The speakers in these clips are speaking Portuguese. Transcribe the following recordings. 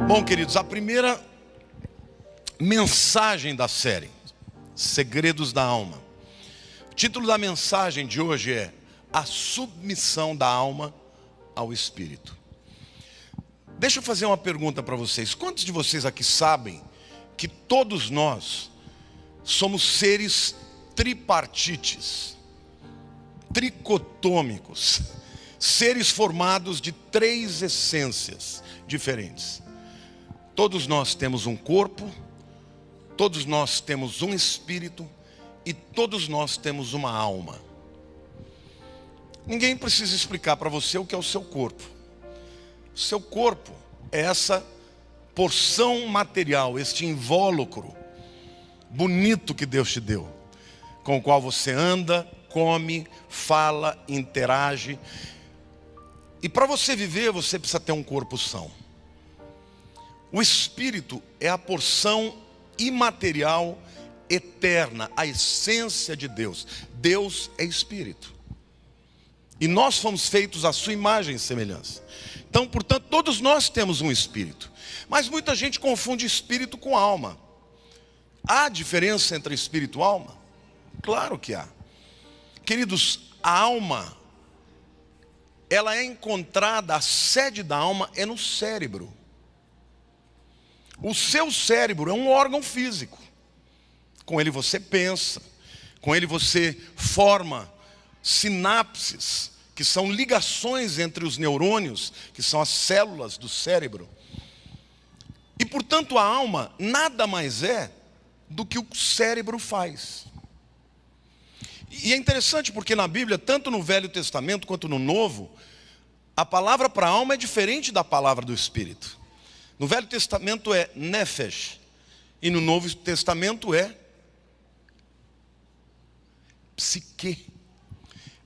Bom, queridos, a primeira mensagem da série, Segredos da Alma. O título da mensagem de hoje é A Submissão da Alma ao Espírito. Deixa eu fazer uma pergunta para vocês. Quantos de vocês aqui sabem que todos nós somos seres tripartites, tricotômicos, seres formados de três essências diferentes? Todos nós temos um corpo, todos nós temos um espírito e todos nós temos uma alma. Ninguém precisa explicar para você o que é o seu corpo. O seu corpo é essa porção material, este invólucro bonito que Deus te deu, com o qual você anda, come, fala, interage. E para você viver, você precisa ter um corpo são. O Espírito é a porção imaterial, eterna, a essência de Deus. Deus é Espírito. E nós fomos feitos à sua imagem e semelhança. Então, portanto, todos nós temos um Espírito. Mas muita gente confunde Espírito com alma. Há diferença entre Espírito e alma? Claro que há. Queridos, a alma, ela é encontrada, a sede da alma é no cérebro. O seu cérebro é um órgão físico. Com ele você pensa, com ele você forma sinapses, que são ligações entre os neurônios, que são as células do cérebro. E portanto a alma nada mais é do que o cérebro faz. E é interessante porque na Bíblia, tanto no Velho Testamento quanto no Novo, a palavra para alma é diferente da palavra do Espírito. No Velho Testamento é nefesh, e no Novo Testamento é psique.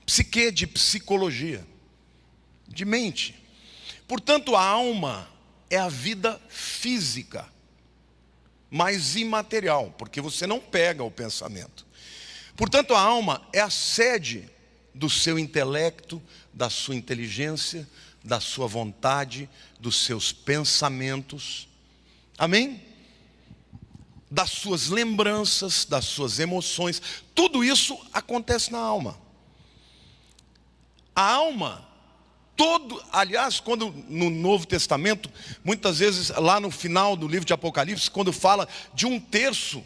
Psique de psicologia, de mente. Portanto, a alma é a vida física, mas imaterial, porque você não pega o pensamento. Portanto, a alma é a sede do seu intelecto, da sua inteligência, da sua vontade, dos seus pensamentos, amém? Das suas lembranças, das suas emoções, tudo isso acontece na alma. A alma, aliás, quando no Novo Testamento, muitas vezes lá no final do livro de Apocalipse, quando fala de 1/3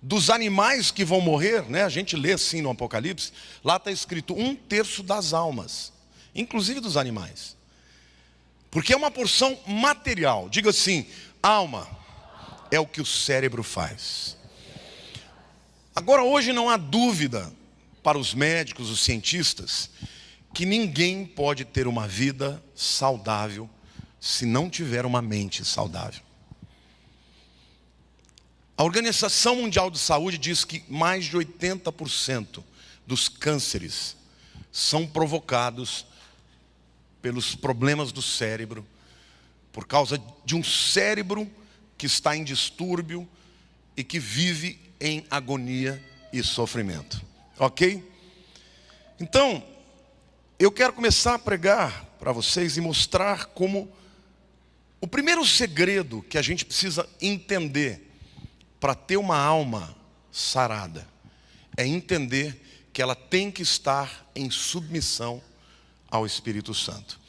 dos animais que vão morrer, né? A gente lê assim no Apocalipse, lá está escrito 1/3 das almas, inclusive dos animais. Porque é uma porção material. Diga assim, alma é o que o cérebro faz. Agora hoje não há dúvida para os médicos, os cientistas, que ninguém pode ter uma vida saudável se não tiver uma mente saudável. A Organização Mundial de Saúde diz que mais de 80% dos cânceres são provocados pelos problemas do cérebro, por causa de um cérebro que está em distúrbio e que vive em agonia e sofrimento. Ok? Então, eu quero começar a pregar para vocês e mostrar como o primeiro segredo que a gente precisa entender para ter uma alma sarada é entender que ela tem que estar em submissão ao Espírito Santo.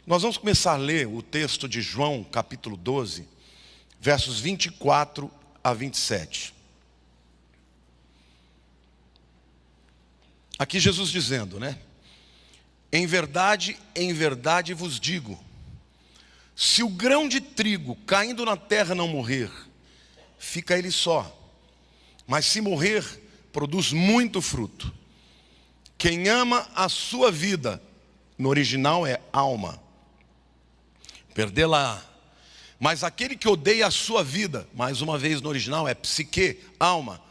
Nós vamos começar a ler o texto de João, capítulo 12, versos 24 a 27. Aqui Jesus dizendo, né? Em verdade vos digo, se o grão de trigo caindo na terra não morrer, fica ele só. Mas se morrer, produz muito fruto. Quem ama a sua vida, no original é alma, perdê-la. Mas aquele que odeia a sua vida, mais uma vez no original é psique, alma.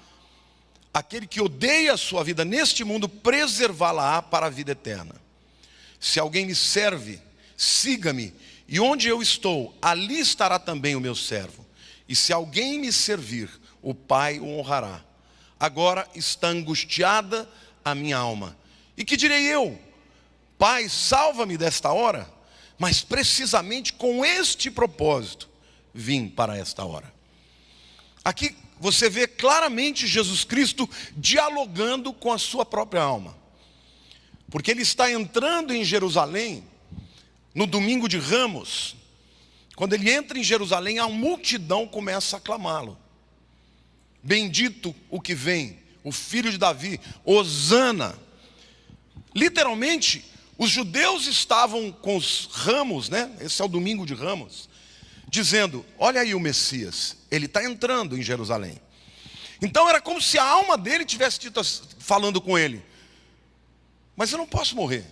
Aquele que odeia a sua vida neste mundo, preservá-la-á para a vida eterna. Se alguém me serve, siga-me, e onde eu estou, ali estará também o meu servo. E se alguém me servir, o Pai o honrará. Agora está angustiada a minha alma. E que direi eu? Pai, salva-me desta hora. Mas precisamente com este propósito vim para esta hora. Aqui você vê claramente Jesus Cristo dialogando com a sua própria alma. Porque ele está entrando em Jerusalém no domingo de Ramos. Quando ele entra em Jerusalém, a multidão começa a aclamá-lo. Bendito o que vem, o filho de Davi, Hosana. Literalmente, os judeus estavam com os ramos, né? Esse é o domingo de Ramos, dizendo: olha aí o Messias, ele está entrando em Jerusalém. Então era como se a alma dele tivesse falando com ele: mas eu não posso morrer,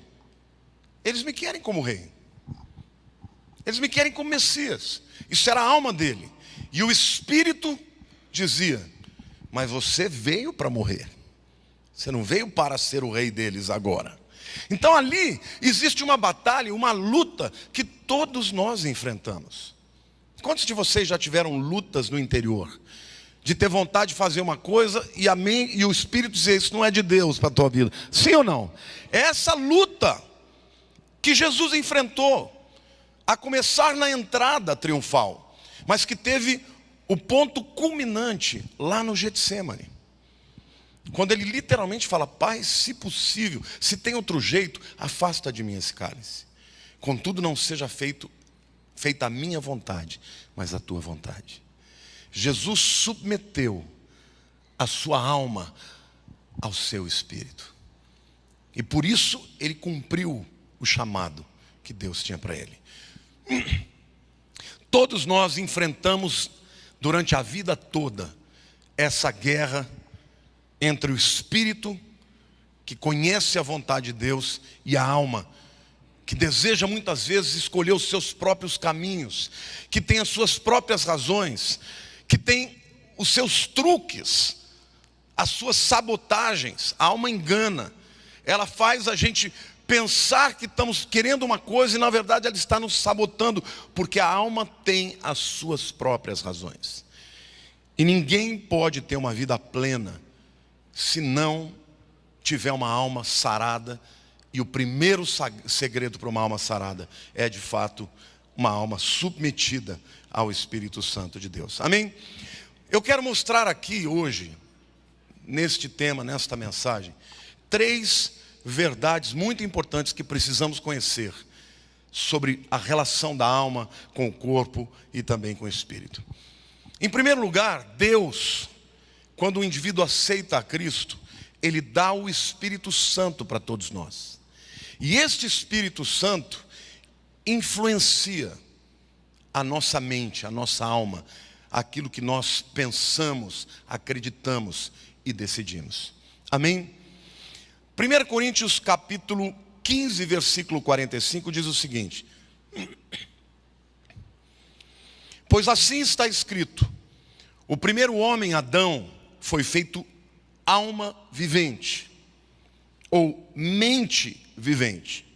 eles me querem como rei, eles me querem como Messias. Isso era a alma dele. E o Espírito dizia: mas você veio para morrer, você não veio para ser o rei deles agora. Então ali existe uma batalha, uma luta que todos nós enfrentamos. Quantos de vocês já tiveram lutas no interior? De ter vontade de fazer uma coisa e o Espírito dizer: isso não é de Deus para a tua vida. Sim ou não? É essa luta que Jesus enfrentou, a começar na entrada triunfal, mas que teve o ponto culminante lá no Getsêmani. Quando ele literalmente fala: Pai, se possível, se tem outro jeito, afasta de mim esse cálice. Contudo, não seja feita a minha vontade, mas a tua vontade. Jesus submeteu a sua alma ao seu espírito. E por isso ele cumpriu o chamado que Deus tinha para ele. Todos nós enfrentamos durante a vida toda essa guerra entre o espírito, que conhece a vontade de Deus, e a alma, que deseja muitas vezes escolher os seus próprios caminhos, que tem as suas próprias razões, que tem os seus truques, as suas sabotagens. A alma engana, ela faz a gente pensar que estamos querendo uma coisa e na verdade ela está nos sabotando, porque a alma tem as suas próprias razões. E ninguém pode ter uma vida plena se não tiver uma alma sarada. E o primeiro segredo para uma alma sarada é, de fato, uma alma submetida ao Espírito Santo de Deus. Amém? Eu quero mostrar aqui hoje, neste tema, nesta mensagem, 3 verdades muito importantes que precisamos conhecer sobre a relação da alma com o corpo e também com o Espírito. Em primeiro lugar, Deus, quando o indivíduo aceita a Cristo, Ele dá o Espírito Santo para todos nós. E este Espírito Santo influencia a nossa mente, a nossa alma, aquilo que nós pensamos, acreditamos e decidimos. Amém? 1 Coríntios capítulo 15, versículo 45 diz o seguinte: pois assim está escrito: o primeiro homem, Adão, foi feito alma vivente, ou mente vivente.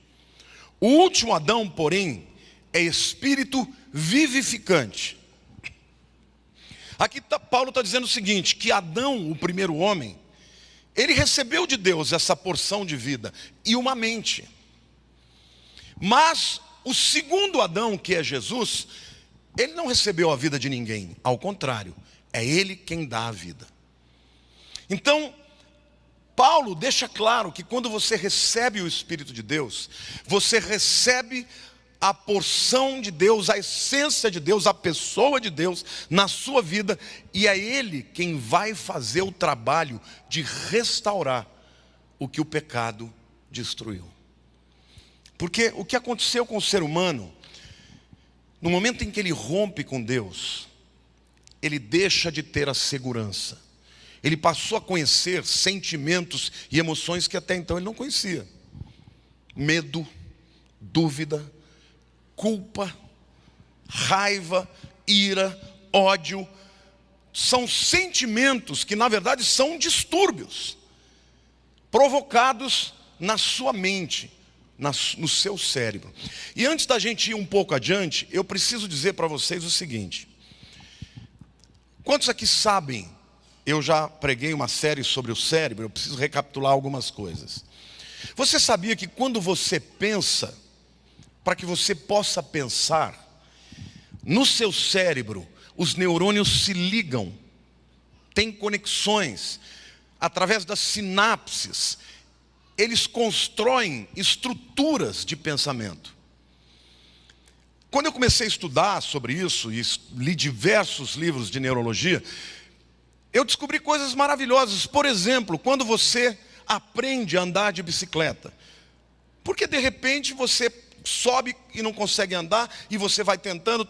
O último Adão, porém, é espírito vivificante. Aqui Paulo está dizendo o seguinte: que Adão, o primeiro homem, ele recebeu de Deus essa porção de vida e uma mente. Mas o segundo Adão, que é Jesus, ele não recebeu a vida de ninguém. Ao contrário, é ele quem dá a vida. Então, Paulo deixa claro que quando você recebe o Espírito de Deus, você recebe a porção de Deus, a essência de Deus, a pessoa de Deus na sua vida, e é Ele quem vai fazer o trabalho de restaurar o que o pecado destruiu. Porque o que aconteceu com o ser humano, no momento em que ele rompe com Deus, ele deixa de ter a segurança. Ele passou a conhecer sentimentos e emoções que até então ele não conhecia. Medo, dúvida, culpa, raiva, ira, ódio. São sentimentos que na verdade são distúrbios provocados na sua mente, no seu cérebro. E antes da gente ir um pouco adiante, eu preciso dizer para vocês o seguinte: quantos aqui sabem, eu já preguei uma série sobre o cérebro, eu preciso recapitular algumas coisas. Você sabia que quando você pensa, para que você possa pensar, No seu cérebro, os neurônios se ligam, têm conexões, através das sinapses, eles constroem estruturas de pensamento. Quando eu comecei a estudar sobre isso, e li diversos livros de neurologia, eu descobri coisas maravilhosas. Por exemplo, quando você aprende a andar de bicicleta, porque de repente você sobe e não consegue andar, e você vai tentando,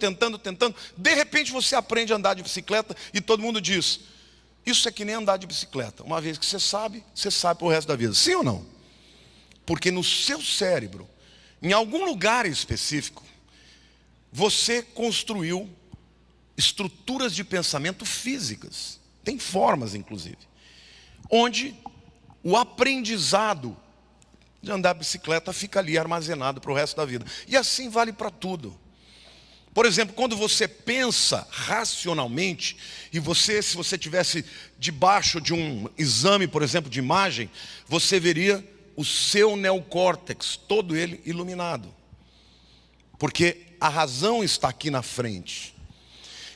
de repente você aprende a andar de bicicleta, e todo mundo diz, isso é que nem andar de bicicleta. Uma vez que você sabe pro resto da vida. Sim ou não? Porque no seu cérebro, em algum lugar específico, você construiu estruturas de pensamento físicas. Tem formas, inclusive, onde o aprendizado de andar de bicicleta fica ali armazenado para o resto da vida. E assim vale para tudo. Por exemplo, quando você pensa racionalmente, e se você tivesse debaixo de um exame, por exemplo, de imagem, você veria o seu neocórtex, todo ele iluminado. Porque a razão está aqui na frente.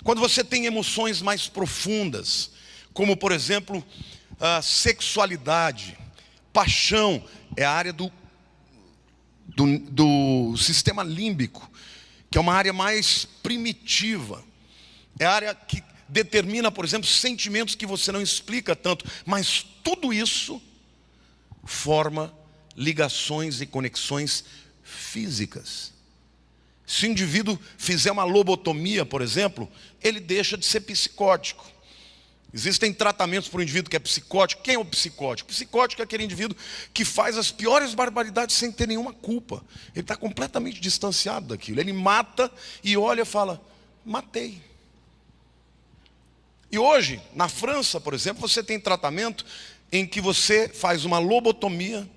Quando você tem emoções mais profundas, como por exemplo, a sexualidade, paixão, é a área do sistema límbico, que é uma área mais primitiva. É a área que determina, por exemplo, sentimentos que você não explica tanto. Mas tudo isso forma ligações e conexões físicas. Se o indivíduo fizer uma lobotomia, por exemplo, ele deixa de ser psicótico. Existem tratamentos para o indivíduo que é psicótico. Quem é o psicótico? O psicótico é aquele indivíduo que faz as piores barbaridades sem ter nenhuma culpa. Ele está completamente distanciado daquilo. Ele mata e olha e fala, matei. E hoje, na França, por exemplo, você tem tratamento em que você faz uma lobotomia,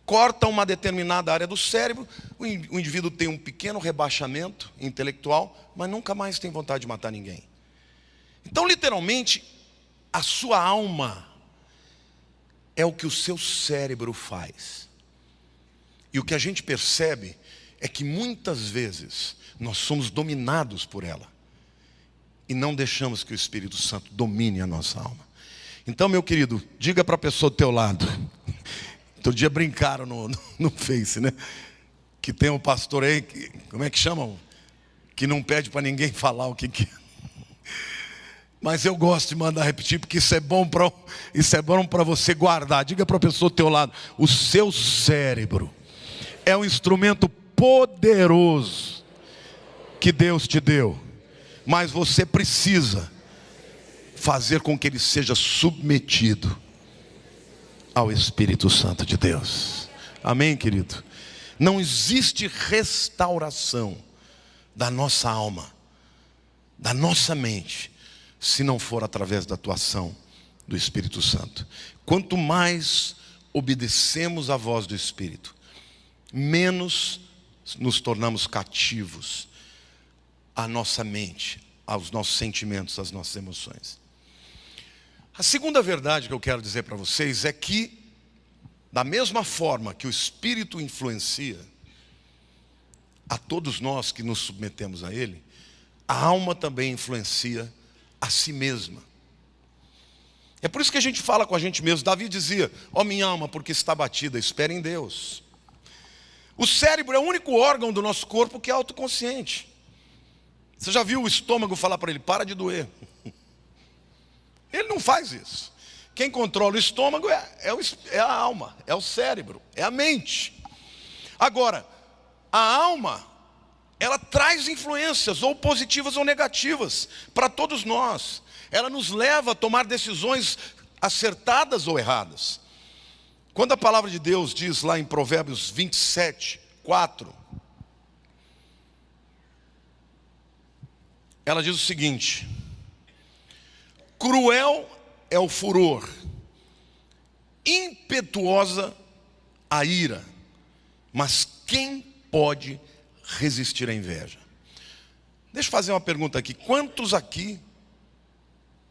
corta uma determinada área do cérebro, o indivíduo tem um pequeno rebaixamento intelectual, mas nunca mais tem vontade de matar ninguém. Então, literalmente, a sua alma é o que o seu cérebro faz. E o que a gente percebe é que muitas vezes nós somos dominados por ela e não deixamos que o Espírito Santo domine a nossa alma. Então, meu querido, diga para a pessoa do teu lado. Outro dia brincaram no Face, né? Que tem um pastor aí, como é que chamam? Que não pede para ninguém falar o que é. Mas eu gosto de mandar repetir, porque isso é bom para você guardar. Diga para a pessoa do teu lado, o seu cérebro é um instrumento poderoso que Deus te deu, mas você precisa fazer com que ele seja submetido ao Espírito Santo de Deus. Amém, querido? Não existe restauração da nossa alma, da nossa mente, se não for através da atuação do Espírito Santo. Quanto mais obedecemos à voz do Espírito, menos nos tornamos cativos à nossa mente, aos nossos sentimentos, às nossas emoções. A segunda verdade que eu quero dizer para vocês é que, da mesma forma que o Espírito influencia a todos nós que nos submetemos a Ele, a alma também influencia a si mesma. É por isso que a gente fala com a gente mesmo. Davi dizia, ó minha alma, porque está batida, espere em Deus. O cérebro é o único órgão do nosso corpo que é autoconsciente. Você já viu o estômago falar para ele, para de doer? Ele não faz isso. Quem controla o estômago é a alma, é o cérebro, é a mente. Agora, a alma, ela traz influências, ou positivas ou negativas, para todos nós. Ela nos leva a tomar decisões acertadas ou erradas. Quando a palavra de Deus diz lá em Provérbios 27, 4, ela diz o seguinte: cruel é o furor, impetuosa a ira, mas quem pode resistir à inveja? Deixa eu fazer uma pergunta aqui. Quantos aqui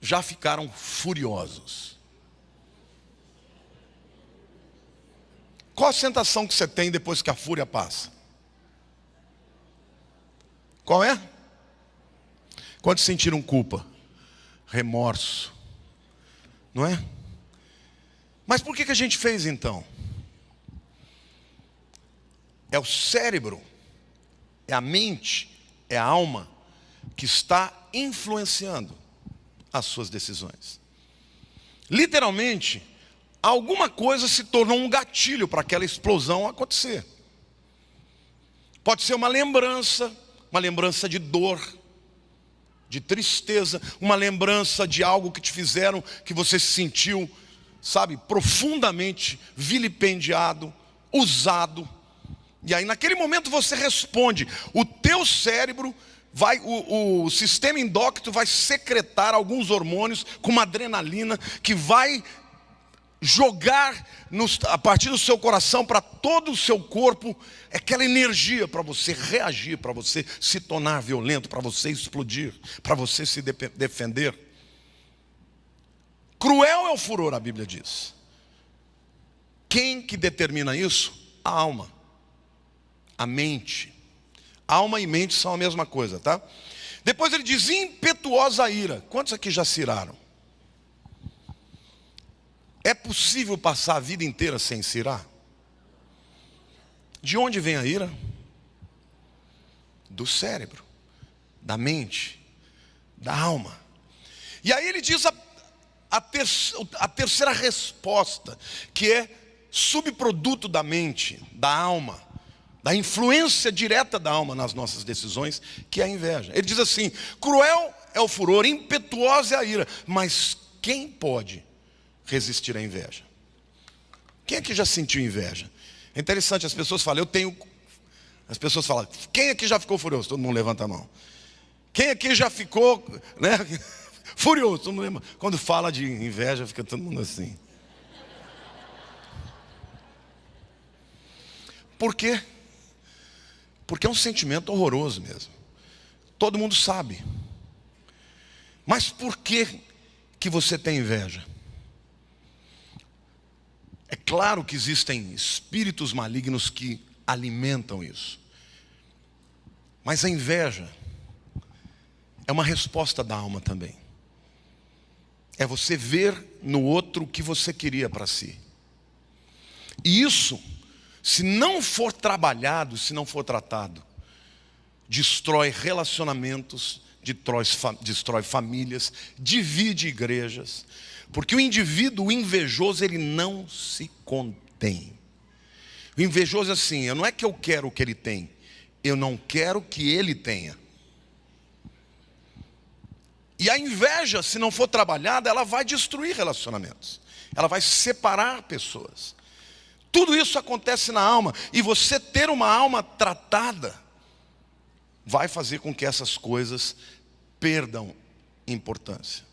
já ficaram furiosos? Qual a sensação que você tem depois que a fúria passa? Qual é? Quantos sentiram culpa? Remorso? Não é? Mas por que a gente fez então? É o cérebro, é a mente, é a alma que está influenciando as suas decisões. Literalmente, alguma coisa se tornou um gatilho para aquela explosão acontecer. Pode ser uma lembrança de dor, de tristeza, uma lembrança de algo que te fizeram, que você se sentiu, sabe, profundamente vilipendiado, usado. E aí naquele momento você responde. O teu cérebro vai, o sistema endócrino vai secretar alguns hormônios com uma adrenalina que vai jogar a partir do seu coração para todo o seu corpo aquela energia para você reagir, para você se tornar violento, para você explodir, para você se defender. Cruel é o furor, a Bíblia diz. Quem que determina isso? A alma, a mente. Alma e mente são a mesma coisa, tá? Depois ele diz impetuosa ira. Quantos aqui já se iraram? É possível passar a vida inteira sem se irar? De onde vem a ira? Do cérebro, da mente, da alma. E aí ele diz a terceira resposta, que é subproduto da mente, da alma, da influência direta da alma nas nossas decisões, que é a inveja. Ele diz assim: cruel é o furor, impetuosa é a ira, mas quem pode resistir à inveja? Quem aqui já sentiu inveja? É interessante, as pessoas falam, as pessoas falam, quem aqui já ficou furioso? Todo mundo levanta a mão. Quem aqui já ficou, né, furioso? Todo mundo levanta. Quando fala de inveja, fica todo mundo assim. Por quê? Porque é um sentimento horroroso mesmo. Todo mundo sabe. Mas por que você tem inveja? É claro que existem espíritos malignos que alimentam isso. Mas a inveja é uma resposta da alma também. É você ver no outro o que você queria para si. E isso, se não for trabalhado, se não for tratado, destrói relacionamentos, destrói famílias, divide igrejas. Porque o indivíduo invejoso, ele não se contém. O invejoso é assim, não é que eu quero o que ele tem, eu não quero que ele tenha. E a inveja, se não for trabalhada, ela vai destruir relacionamentos. Ela vai separar pessoas. Tudo isso acontece na alma. E você ter uma alma tratada vai fazer com que essas coisas percam importância,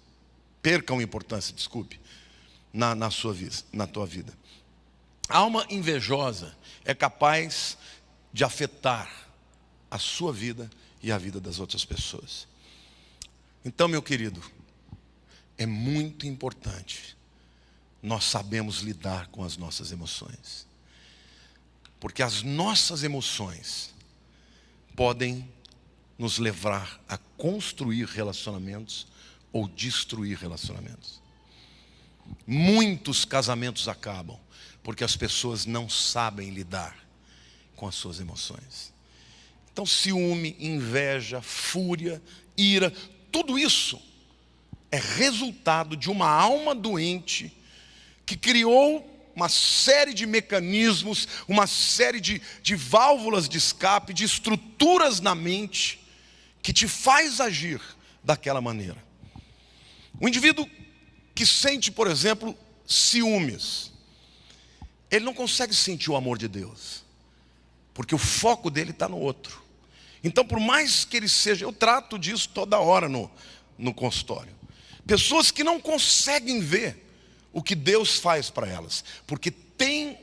desculpe, na sua vida, na tua vida. A alma invejosa é capaz de afetar a sua vida e a vida das outras pessoas. Então, meu querido, é muito importante nós sabemos lidar com as nossas emoções. Porque as nossas emoções podem nos levar a construir relacionamentos ou destruir relacionamentos. Muitos casamentos acabam porque as pessoas não sabem lidar com as suas emoções. Então, ciúme, inveja, fúria, ira, tudo isso é resultado de uma alma doente que criou uma série de mecanismos, uma série de válvulas de escape, de estruturas na mente que te faz agir daquela maneira. O indivíduo que sente, por exemplo, ciúmes, ele não consegue sentir o amor de Deus, porque o foco dele está no outro. Então, por mais que ele seja, eu trato disso toda hora no consultório. Pessoas que não conseguem ver o que Deus faz para elas, porque tem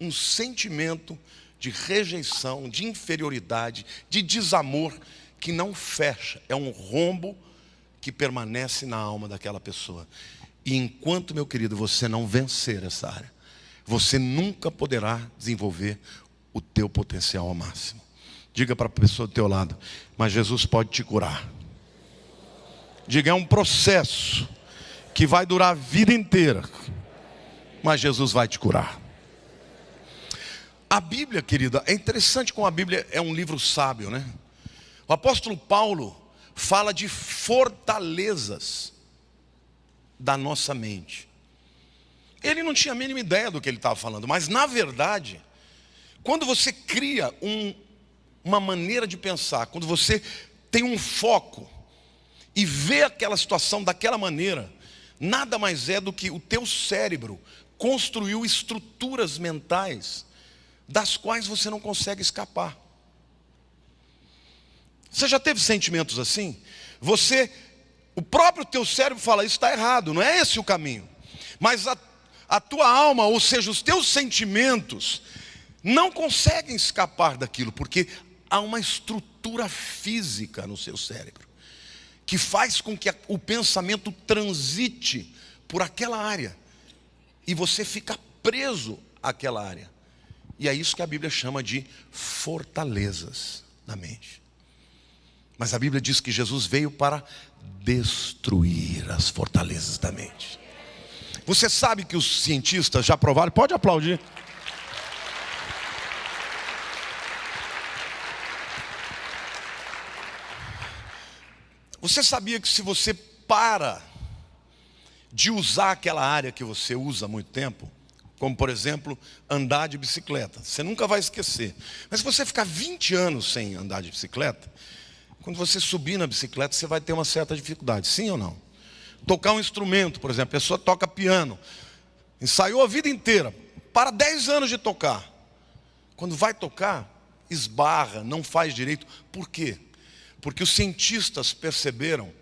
um sentimento de rejeição, de inferioridade, de desamor, que não fecha, é um rombo que permanece na alma daquela pessoa. E enquanto, meu querido, você não vencer essa área, você nunca poderá desenvolver o teu potencial ao máximo. Diga para a pessoa do teu lado, mas Jesus pode te curar. Diga, é um processo que vai durar a vida inteira, mas Jesus vai te curar. A Bíblia, querida, é interessante como a Bíblia é um livro sábio, né? O apóstolo Paulo fala de fortalezas da nossa mente. Ele não tinha a mínima ideia do que ele estava falando, mas na verdade, quando você cria uma maneira de pensar, quando você tem um foco e vê aquela situação daquela maneira, nada mais é do que o teu cérebro construiu estruturas mentais das quais você não consegue escapar. Você já teve sentimentos assim? O próprio teu cérebro fala, isso está errado, não é esse o caminho. Mas a tua alma, ou seja, os teus sentimentos, não conseguem escapar daquilo, porque há uma estrutura física no seu cérebro, que faz com que o pensamento transite por aquela área, e você fica preso àquela área. E é isso que a Bíblia chama de fortalezas da mente. Mas a Bíblia diz que Jesus veio para destruir as fortalezas da mente. Você sabe que os cientistas já provaram, pode aplaudir. Você sabia que se você para de usar aquela área que você usa há muito tempo, como por exemplo, andar de bicicleta, você nunca vai esquecer. Mas se você ficar 20 anos sem andar de bicicleta, quando você subir na bicicleta, você vai ter uma certa dificuldade, sim ou não? Tocar um instrumento, por exemplo, a pessoa toca piano, ensaiou a vida inteira, para 10 anos de tocar. Quando vai tocar, esbarra, não faz direito. Por quê? Porque os cientistas perceberam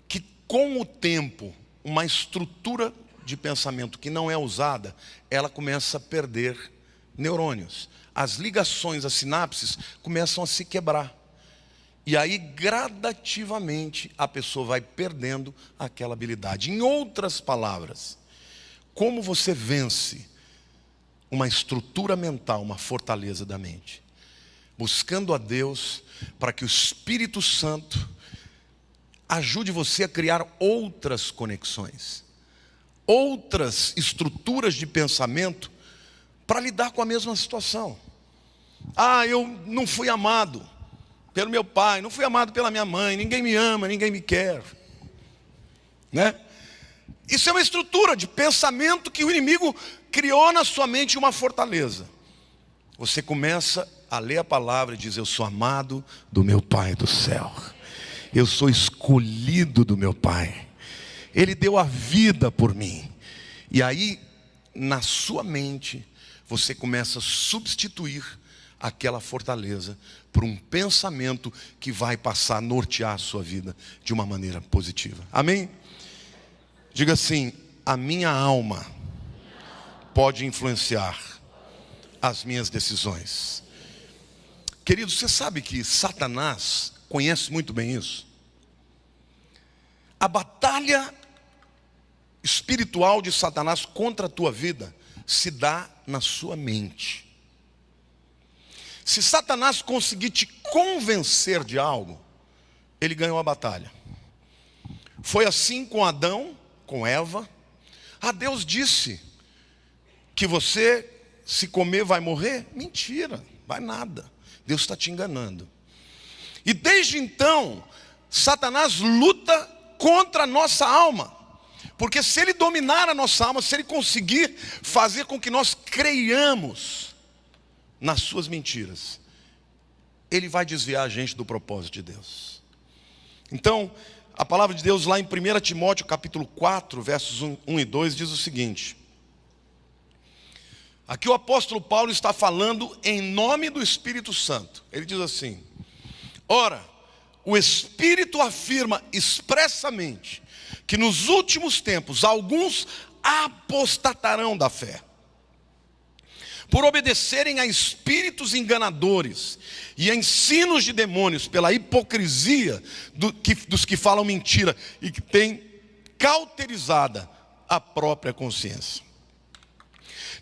que com o tempo, uma estrutura de pensamento que não é usada, ela começa a perder neurônios. As ligações, as sinapses começam a se quebrar. E aí, gradativamente, a pessoa vai perdendo aquela habilidade. Em outras palavras, como você vence uma estrutura mental, uma fortaleza da mente? Buscando a Deus para que o Espírito Santo ajude você a criar outras conexões, outras estruturas de pensamento para lidar com a mesma situação. Eu não fui amado pelo meu pai, não fui amado pela minha mãe, ninguém me ama, ninguém me quer, né? Isso é uma estrutura de pensamento que o inimigo criou na sua mente uma fortaleza. Você começa a ler a palavra e diz, eu sou amado do meu Pai do céu, eu sou escolhido do meu Pai, Ele deu a vida por mim. E aí, na sua mente, você começa a substituir aquela fortaleza por um pensamento que vai passar a nortear a sua vida de uma maneira positiva. Amém? Diga assim, a minha alma pode influenciar as minhas decisões. Querido, você sabe que Satanás conhece muito bem isso? A batalha espiritual de Satanás contra a tua vida se dá na sua mente. Se Satanás conseguir te convencer de algo, ele ganhou a batalha. Foi assim com Adão, com Eva. Deus disse que você, se comer, vai morrer. Mentira, vai nada. Deus está te enganando. E desde então, Satanás luta contra a nossa alma. Porque se ele dominar a nossa alma, se ele conseguir fazer com que nós creiamos nas suas mentiras, ele vai desviar a gente do propósito de Deus. Então, a palavra de Deus lá em 1 Timóteo capítulo 4, versos 1 e 2 diz o seguinte. Aqui o apóstolo Paulo está falando em nome do Espírito Santo. Ele diz assim: ora, o Espírito afirma expressamente que nos últimos tempos alguns apostatarão da fé, por obedecerem a espíritos enganadores e a ensinos de demônios, pela hipocrisia dos que falam mentira e que têm cauterizada a própria consciência.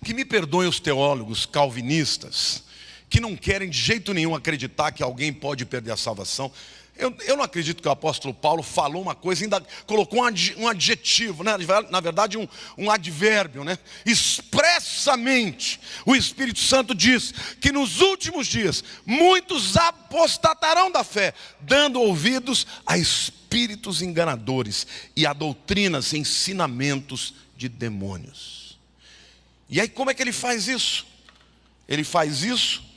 Que me perdoem os teólogos calvinistas, que não querem de jeito nenhum acreditar que alguém pode perder a salvação. Eu não acredito que o apóstolo Paulo falou uma coisa, ainda colocou um adjetivo, né? Na verdade um advérbio, né? Expressamente o Espírito Santo diz que nos últimos dias muitos apostatarão da fé, dando ouvidos a espíritos enganadores e a doutrinas, ensinamentos de demônios. E aí como é que ele faz isso? Ele faz isso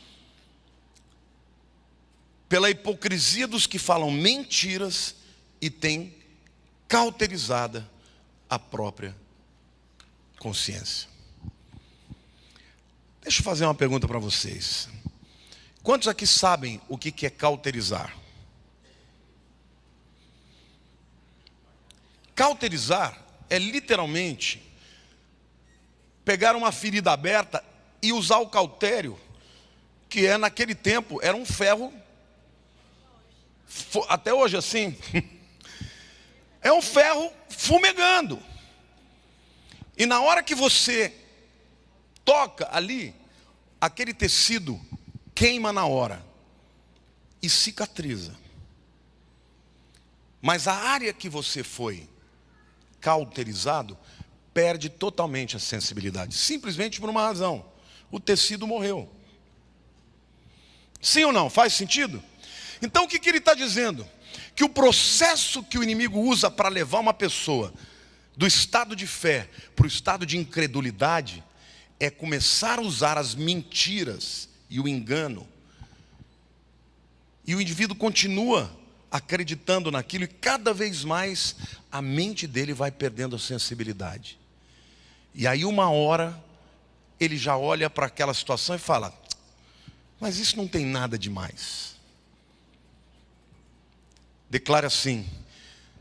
pela hipocrisia dos que falam mentiras e têm cauterizada a própria consciência. Deixa eu fazer uma pergunta para vocês. Quantos aqui sabem o que é cauterizar? Cauterizar é literalmente pegar uma ferida aberta e usar o cautério, que naquele tempo era um ferro. Até hoje assim, é um ferro fumegando. E na hora que você toca ali, aquele tecido queima na hora e cicatriza. Mas a área que você foi cauterizado perde totalmente a sensibilidade, simplesmente por uma razão: o tecido morreu. Sim ou não? Faz sentido? Então o que ele está dizendo? Que o processo que o inimigo usa para levar uma pessoa do estado de fé para o estado de incredulidade é começar a usar as mentiras e o engano. E o indivíduo continua acreditando naquilo e cada vez mais a mente dele vai perdendo a sensibilidade. E aí uma hora ele já olha para aquela situação e fala: mas isso não tem nada demais. Declara assim: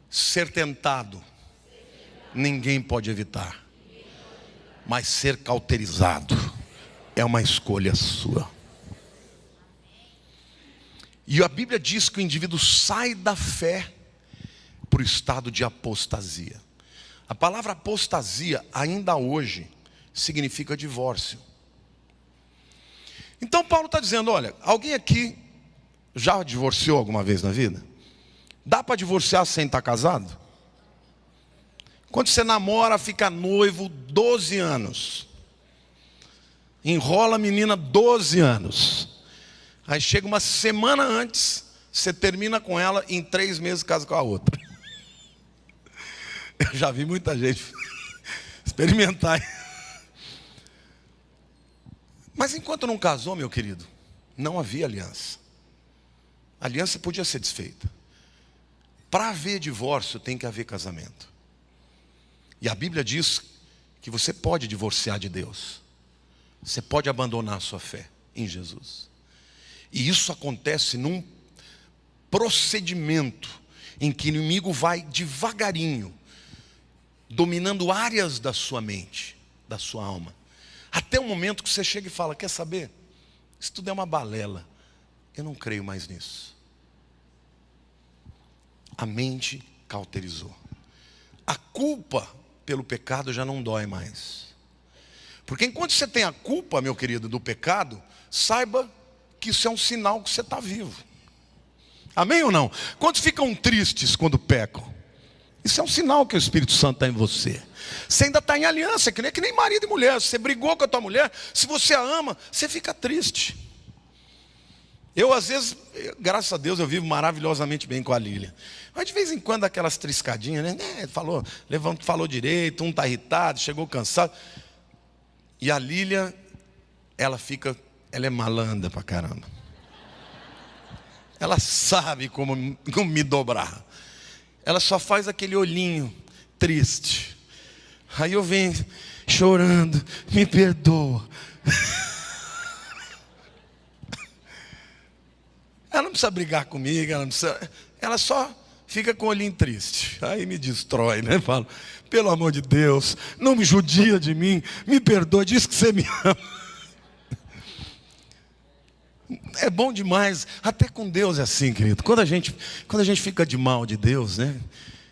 ser tentado ninguém pode evitar, mas ser cauterizado é uma escolha sua. E a Bíblia diz que o indivíduo sai da fé para o estado de apostasia. A palavra apostasia ainda hoje significa divórcio. Então Paulo está dizendo: olha, alguém aqui já divorciou alguma vez na vida? Dá para divorciar sem estar casado? Quando você namora, fica noivo 12 anos. Enrola a menina 12 anos. Aí chega uma semana antes, você termina com ela e em 3 meses casa com a outra. Eu já vi muita gente experimentar. Mas enquanto não casou, meu querido, não havia aliança. A aliança podia ser desfeita. Para haver divórcio tem que haver casamento. E a Bíblia diz que você pode divorciar de Deus. Você pode abandonar a sua fé em Jesus. E isso acontece num procedimento em que o inimigo vai devagarinho, dominando áreas da sua mente, da sua alma. Até o momento que você chega e fala: quer saber? Isso tudo é uma balela. Eu não creio mais nisso. A mente cauterizou. A culpa pelo pecado já não dói mais. Porque enquanto você tem a culpa, meu querido, do pecado, saiba que isso é um sinal que você está vivo. Amém ou não? Quantos ficam tristes quando pecam? Isso é um sinal que o Espírito Santo está em você. Você ainda está em aliança, que nem marido e mulher. Você brigou com a tua mulher, se você a ama, você fica triste. Eu às vezes, graças a Deus, eu vivo maravilhosamente bem com a Lília. Mas de vez em quando aquelas triscadinhas, né? Falou direito, um está irritado, chegou cansado. E a Lília, ela é malandra pra caramba. Ela sabe como me dobrar. Ela só faz aquele olhinho triste. Aí eu venho chorando: me perdoa. Ela não precisa brigar comigo, ela só fica com o olhinho triste. Aí me destrói, né? Falo: pelo amor de Deus, não me judia de mim, me perdoa, diz que você me ama. É bom demais, até com Deus é assim, querido. Quando a gente fica de mal de Deus, né?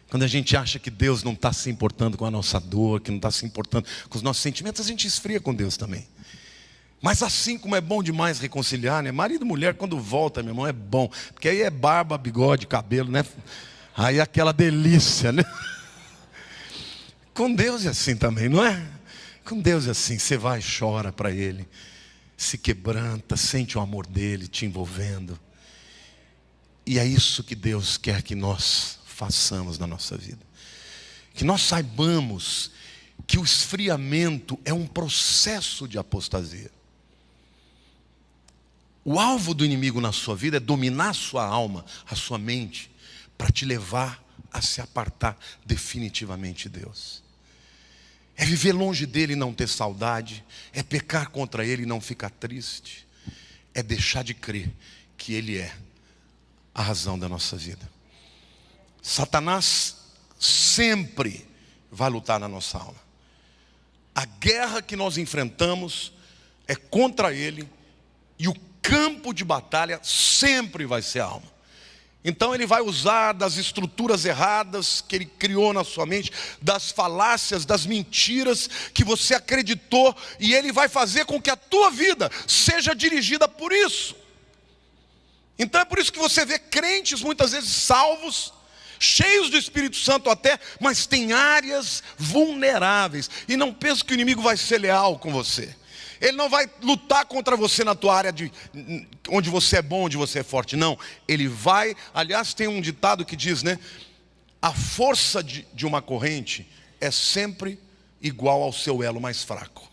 Quando a gente acha que Deus não está se importando com a nossa dor, que não está se importando com os nossos sentimentos, a gente esfria com Deus também. Mas assim como é bom demais reconciliar, né? Marido e mulher, quando volta, meu irmão, é bom. Porque aí é barba, bigode, cabelo, né? Aí é aquela delícia, né? Com Deus é assim também, não é? Com Deus é assim, você vai e chora para Ele, se quebranta, sente o amor dEle te envolvendo. E é isso que Deus quer que nós façamos na nossa vida. Que nós saibamos que o esfriamento é um processo de apostasia. O alvo do inimigo na sua vida é dominar a sua alma, a sua mente, para te levar a se apartar definitivamente de Deus. É viver longe dele e não ter saudade, é pecar contra ele e não ficar triste, é deixar de crer que ele é a razão da nossa vida. Satanás sempre vai lutar na nossa alma. A guerra que nós enfrentamos é contra ele, e o campo de batalha sempre vai ser a alma. Então ele vai usar das estruturas erradas que ele criou na sua mente, das falácias, das mentiras que você acreditou, e ele vai fazer com que a tua vida seja dirigida por isso. Então é por isso que você vê crentes muitas vezes salvos, cheios do Espírito Santo até, mas tem áreas vulneráveis. E não pense que o inimigo vai ser leal com você. Ele não vai lutar contra você na tua área onde você é bom, onde você é forte. Não, ele vai... Aliás, tem um ditado que diz, né? A força de uma corrente é sempre igual ao seu elo mais fraco.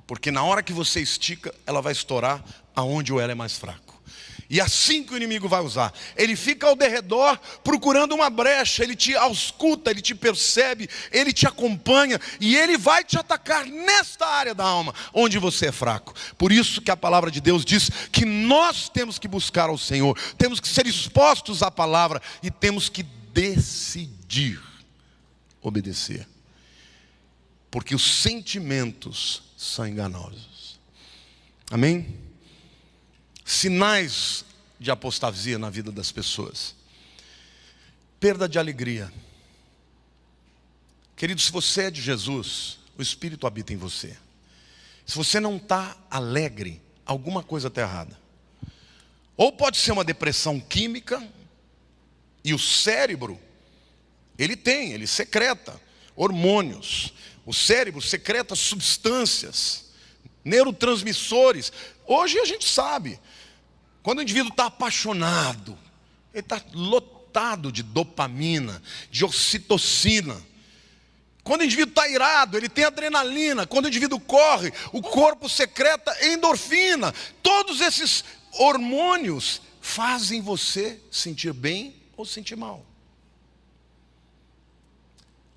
Porque na hora que você estica, ela vai estourar aonde o elo é mais fraco. E assim que o inimigo vai usar. Ele fica ao derredor procurando uma brecha. Ele te ausculta, ele te percebe, ele te acompanha. E ele vai te atacar nesta área da alma, onde você é fraco. Por isso que a palavra de Deus diz que nós temos que buscar ao Senhor. Temos que ser expostos à palavra. E temos que decidir obedecer. Porque os sentimentos são enganosos. Amém? Sinais de apostasia na vida das pessoas. Perda de alegria. Querido, se você é de Jesus, o Espírito habita em você. Se você não está alegre, alguma coisa está errada. Ou pode ser uma depressão química, e o cérebro, ele secreta hormônios. O cérebro secreta substâncias, neurotransmissores. Hoje a gente sabe. Quando o indivíduo está apaixonado, ele está lotado de dopamina, de ocitocina. Quando o indivíduo está irado, ele tem adrenalina. Quando o indivíduo corre, o corpo secreta endorfina. Todos esses hormônios fazem você sentir bem ou sentir mal.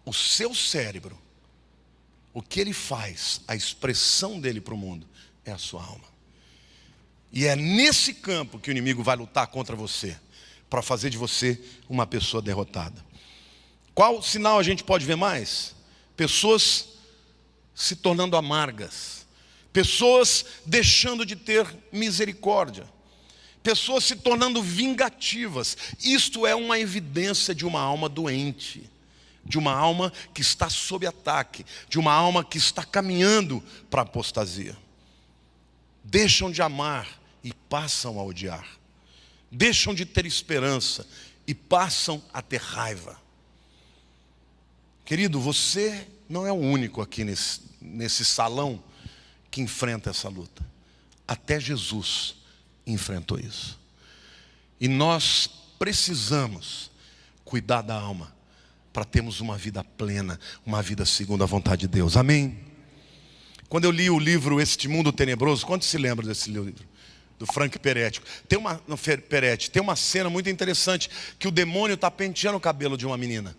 O seu cérebro, o que ele faz, a expressão dele para o mundo, é a sua alma. E é nesse campo que o inimigo vai lutar contra você, para fazer de você uma pessoa derrotada. Qual sinal a gente pode ver mais? Pessoas se tornando amargas, pessoas deixando de ter misericórdia, pessoas se tornando vingativas. Isto é uma evidência de uma alma doente, de uma alma que está sob ataque, de uma alma que está caminhando para a apostasia. Deixam de amar e passam a odiar. Deixam de ter esperança e passam a ter raiva. Querido, você não é o único aqui nesse salão que enfrenta essa luta. Até Jesus enfrentou isso. E nós precisamos cuidar da alma para termos uma vida plena, uma vida segundo a vontade de Deus. Amém? Quando eu li o livro Este Mundo Tenebroso, quantos se lembram desse livro? Do Frank Peretti. Tem uma cena muito interessante, que o demônio está penteando o cabelo de uma menina.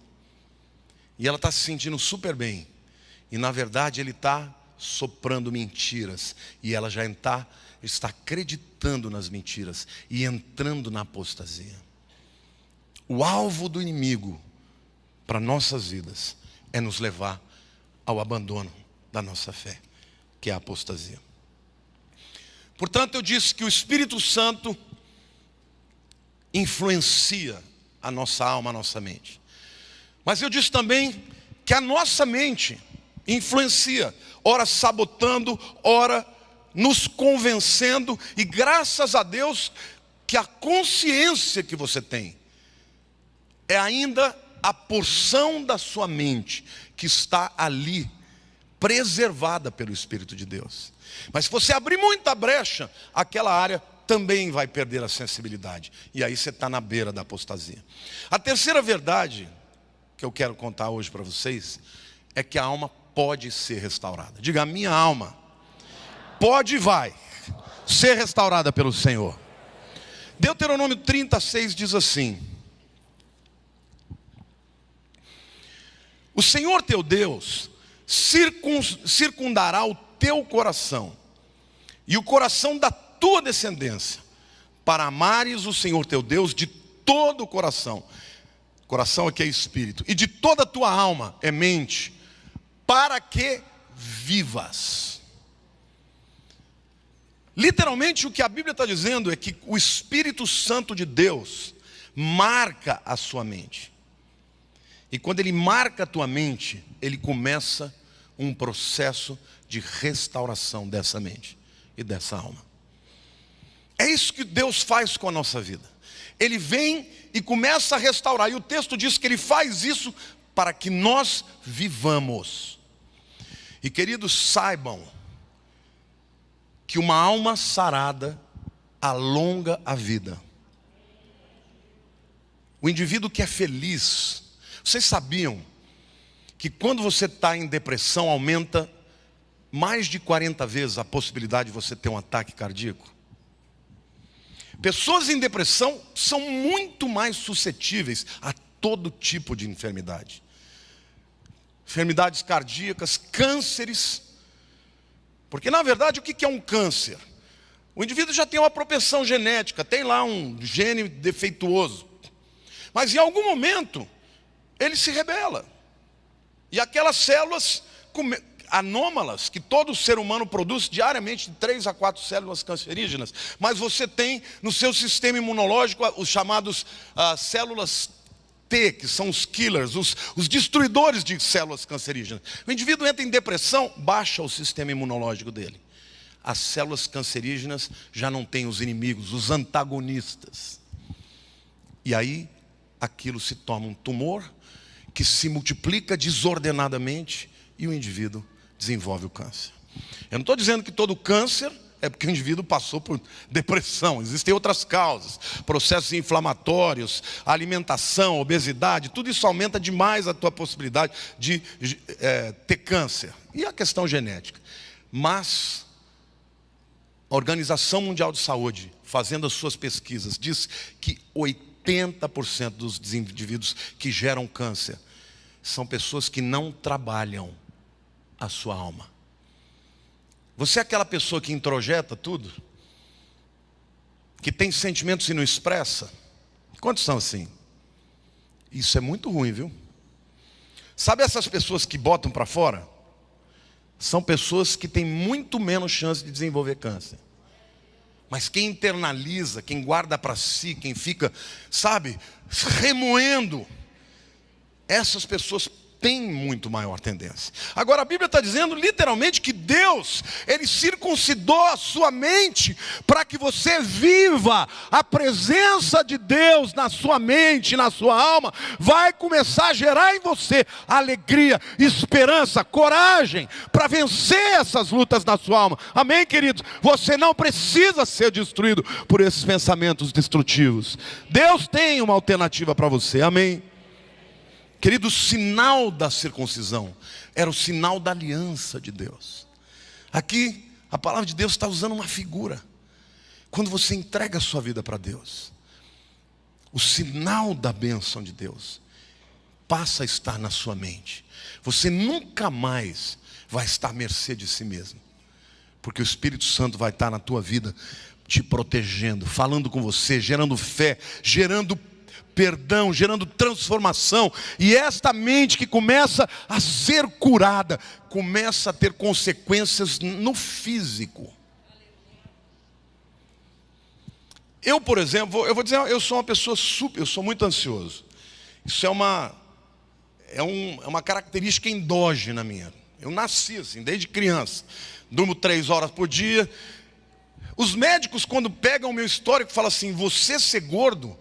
E ela está se sentindo super bem. E na verdade ele está soprando mentiras. E ela já está acreditando nas mentiras e entrando na apostasia. O alvo do inimigo para nossas vidas é nos levar ao abandono da nossa fé, que é a apostasia. Portanto, eu disse que o Espírito Santo influencia a nossa alma, a nossa mente. Mas eu disse também que a nossa mente influencia, ora sabotando, ora nos convencendo, e graças a Deus que a consciência que você tem é ainda a porção da sua mente que está ali, preservada pelo Espírito de Deus. Mas se você abrir muita brecha, aquela área também vai perder a sensibilidade, e aí você está na beira da apostasia. A terceira verdade que eu quero contar hoje para vocês é que a alma pode ser restaurada. Diga: a minha alma pode e vai ser restaurada pelo Senhor. Deuteronômio 36 diz assim: o Senhor teu Deus circundará o teu coração e o coração da tua descendência, para amares o Senhor teu Deus de todo o coração. Coração aqui é espírito, e de toda a tua alma é mente, para que vivas. Literalmente o que a Bíblia está dizendo é que o Espírito Santo de Deus marca a sua mente. E quando ele marca a tua mente, ele começa um processo de restauração dessa mente e dessa alma. É isso que Deus faz com a nossa vida. Ele vem e começa a restaurar. E o texto diz que ele faz isso para que nós vivamos. E queridos, saibam que uma alma sarada alonga a vida. O indivíduo que é feliz, vocês sabiam que quando você está em depressão, aumenta mais de 40 vezes a possibilidade de você ter um ataque cardíaco? Pessoas em depressão são muito mais suscetíveis a todo tipo de enfermidade. Enfermidades cardíacas, cânceres. Porque na verdade o que é um câncer? O indivíduo já tem uma propensão genética, tem lá um gene defeituoso. Mas em algum momento ele se rebela. E aquelas células anômalas que todo ser humano produz diariamente, de 3 a 4 células cancerígenas, mas você tem no seu sistema imunológico os chamados células T, que são os killers, os destruidores de células cancerígenas. O indivíduo entra em depressão, baixa o sistema imunológico dele. As células cancerígenas já não têm os inimigos, os antagonistas. E aí aquilo se torna um tumor que se multiplica desordenadamente e o indivíduo desenvolve o câncer. Eu não estou dizendo que todo câncer é porque o indivíduo passou por depressão. Existem outras causas, processos inflamatórios, alimentação, obesidade, tudo isso aumenta demais a tua possibilidade de ter câncer. E a questão genética. Mas a Organização Mundial de Saúde, fazendo as suas pesquisas, diz que 80% dos indivíduos que geram câncer são pessoas que não trabalham a sua alma. Você é aquela pessoa que introjeta tudo? Que tem sentimentos e não expressa? Quantos são assim? Isso é muito ruim, viu? Sabe essas pessoas que botam para fora? São pessoas que têm muito menos chance de desenvolver câncer. Mas quem internaliza, quem guarda para si, quem fica, sabe, remoendo, essas pessoas têm muito maior tendência. Agora a Bíblia está dizendo literalmente que Deus, Ele circuncidou a sua mente para que você viva. A presença de Deus na sua mente, na sua alma, vai começar a gerar em você alegria, esperança, coragem para vencer essas lutas na sua alma. Amém, queridos? Você não precisa ser destruído por esses pensamentos destrutivos. Deus tem uma alternativa para você. Amém? Querido, o sinal da circuncisão era o sinal da aliança de Deus. Aqui, a palavra de Deus está usando uma figura. Quando você entrega a sua vida para Deus, o sinal da bênção de Deus passa a estar na sua mente. Você nunca mais vai estar à mercê de si mesmo. Porque o Espírito Santo vai estar na tua vida, te protegendo, falando com você, gerando fé, gerando perdão, gerando transformação. E esta mente que começa a ser curada, começa a ter consequências no físico. Eu, por exemplo, eu vou dizer, eu sou uma pessoa eu sou muito ansioso. Isso é uma característica endógena minha. Eu nasci assim, desde criança. Durmo 3 horas por dia. Os médicos, quando pegam o meu histórico, falam assim: você ser gordo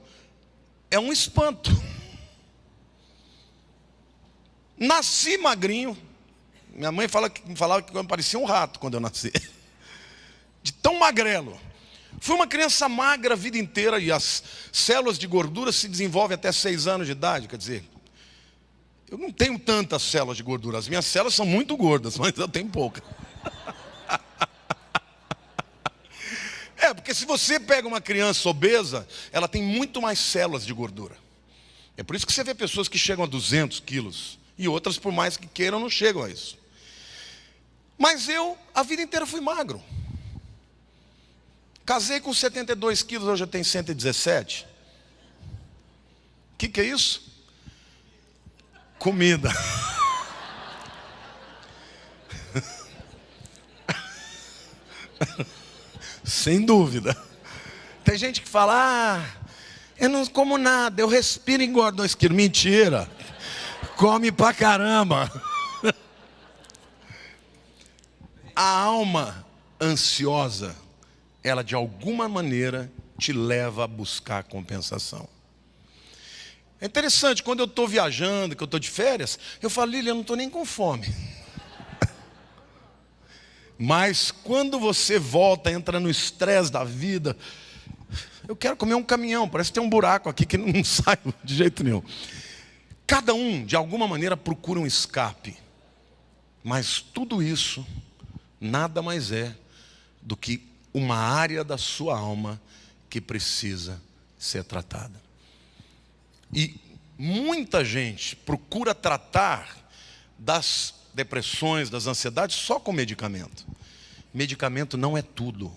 é um espanto. Nasci magrinho. Minha mãe falava que eu parecia um rato quando eu nasci. De tão magrelo. Fui uma criança magra a vida inteira e as células de gordura se desenvolvem até 6 anos de idade. Quer dizer, eu não tenho tantas células de gordura. As minhas células são muito gordas, mas eu tenho pouca. Porque se você pega uma criança obesa, ela tem muito mais células de gordura. É por isso que você vê pessoas que chegam a 200 quilos. E outras, por mais que queiram, não chegam a isso. Mas eu, a vida inteira, fui magro. Casei com 72 quilos, hoje eu tenho 117. O que é isso? Comida. Sem dúvida. Tem gente que fala: eu não como nada, eu respiro e engordo 2 quilos. Mentira. Come pra caramba. A alma ansiosa, ela de alguma maneira te leva a buscar compensação. É interessante, quando eu estou viajando, que eu estou de férias, eu falo: Lília, eu não estou nem com fome. Mas quando você volta, entra no estresse da vida, eu quero comer um caminhão, parece que tem um buraco aqui que não sai de jeito nenhum. Cada um, de alguma maneira, procura um escape. Mas tudo isso nada mais é do que uma área da sua alma que precisa ser tratada. E muita gente procura tratar das depressões, das ansiedades só com medicamento. Medicamento não é tudo.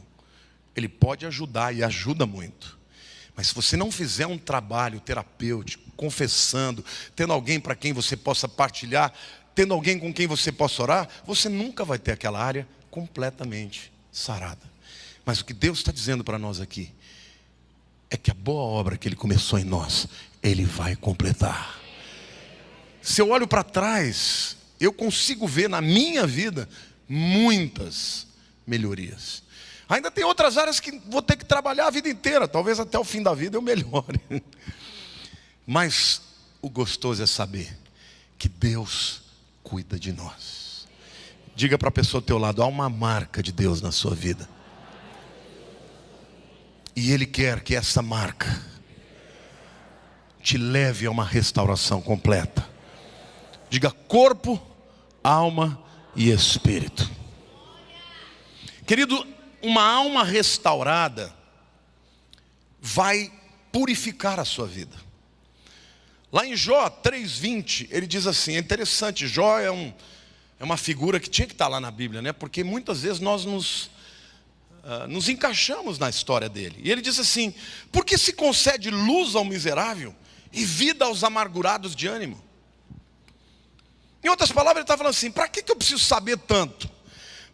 Ele pode ajudar e ajuda muito. Mas se você não fizer um trabalho terapêutico, confessando, tendo alguém para quem você possa partilhar, tendo alguém com quem você possa orar, você nunca vai ter aquela área completamente sarada. Mas o que Deus está dizendo para nós aqui é que a boa obra que Ele começou em nós, Ele vai completar. Se eu olho para trás, eu consigo ver na minha vida muitas melhorias. Ainda tem outras áreas que vou ter que trabalhar a vida inteira. Talvez até o fim da vida eu melhore. Mas o gostoso é saber que Deus cuida de nós. Diga para a pessoa ao teu lado: há uma marca de Deus na sua vida. E Ele quer que essa marca te leve a uma restauração completa. Diga: corpo, alma e espírito. Querido, uma alma restaurada vai purificar a sua vida. Lá em Jó 3:20, ele diz assim, é interessante, Jó é uma figura que tinha que estar lá na Bíblia, né? Porque muitas vezes nós nos encaixamos na história dele. E ele diz assim: por que se concede luz ao miserável e vida aos amargurados de ânimo? Em outras palavras, ele está falando assim: para que eu preciso saber tanto?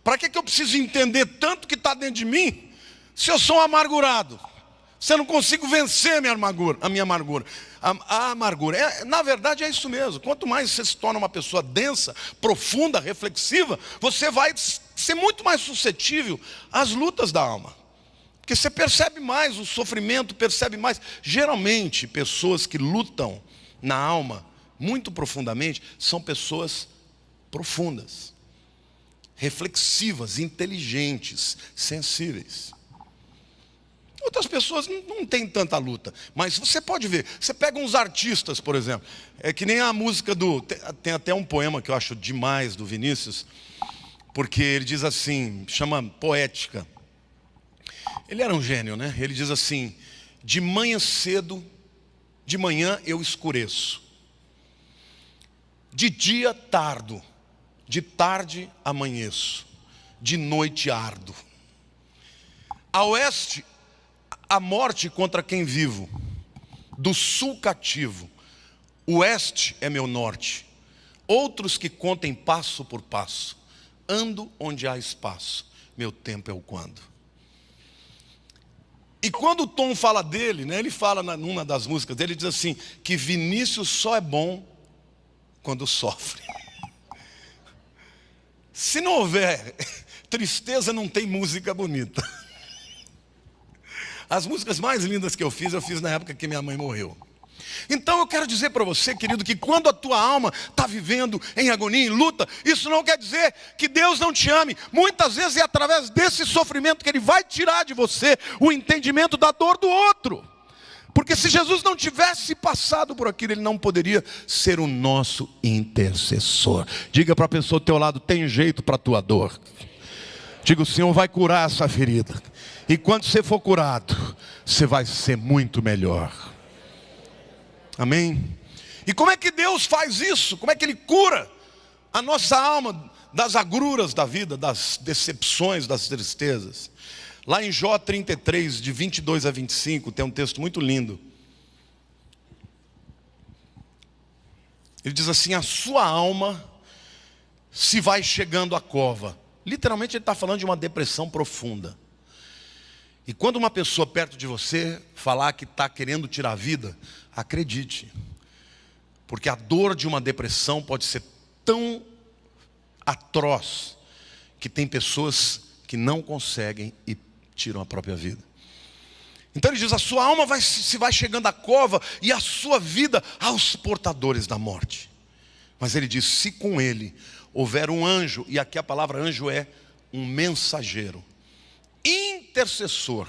Para que eu preciso entender tanto que está dentro de mim, se eu sou um amargurado? Se eu não consigo vencer a minha amargura. A amargura, na verdade é isso mesmo. Quanto mais você se torna uma pessoa densa, profunda, reflexiva, você vai ser muito mais suscetível às lutas da alma. Porque você percebe mais o sofrimento, percebe mais. Geralmente, pessoas que lutam na alma muito profundamente são pessoas profundas, reflexivas, inteligentes, sensíveis. Outras pessoas não têm tanta luta, mas você pode ver, você pega uns artistas, por exemplo, é que nem a música tem até um poema que eu acho demais do Vinícius, porque ele diz assim, chama Poética. Ele era um gênio, né? Ele diz assim: de manhã cedo, de manhã eu escureço, de dia tardo, de tarde amanheço, de noite ardo. A oeste, a morte contra quem vivo, do sul cativo, o oeste é meu norte. Outros que contem passo por passo, ando onde há espaço, meu tempo é o quando. E quando o Tom fala dele, né, ele fala numa das músicas dele, ele diz assim, que Vinícius só é bom quando sofre. Se não houver tristeza, não tem música bonita. As músicas mais lindas que eu fiz na época que minha mãe morreu. Então eu quero dizer para você, querido, que quando a tua alma está vivendo em agonia, em luta, isso não quer dizer que Deus não te ame. Muitas vezes é através desse sofrimento que Ele vai tirar de você o entendimento da dor do outro. Porque se Jesus não tivesse passado por aquilo, Ele não poderia ser o nosso intercessor. Diga para a pessoa do teu lado, tem jeito para a tua dor. Diga, o Senhor vai curar essa ferida. E quando você for curado, você vai ser muito melhor. Amém? E como é que Deus faz isso? Como é que Ele cura a nossa alma das agruras da vida, das decepções, das tristezas? Lá em Jó 33, de 22 a 25, tem um texto muito lindo. Ele diz assim: a sua alma se vai chegando à cova. Literalmente ele está falando de uma depressão profunda. E quando uma pessoa perto de você falar que está querendo tirar a vida, acredite. Porque a dor de uma depressão pode ser tão atroz que tem pessoas que não conseguem e tiram a própria vida. Então ele diz, a sua alma se vai chegando à cova e a sua vida aos portadores da morte. Mas ele diz, se com ele houver um anjo, e aqui a palavra anjo é um mensageiro, intercessor,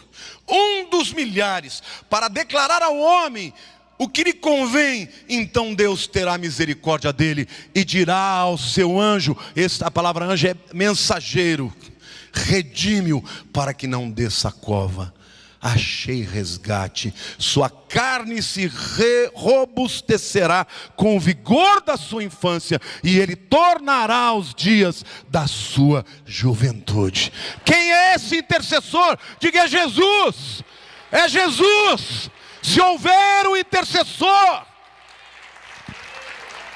um dos milhares, para declarar ao homem o que lhe convém, então Deus terá misericórdia dele e dirá ao seu anjo, a palavra anjo é mensageiro, redime-o para que não desça a cova. Achei resgate, sua carne se robustecerá com o vigor da sua infância, e ele tornará os dias da sua juventude. Quem é esse intercessor? Diga, é Jesus, é Jesus. Se houver um intercessor,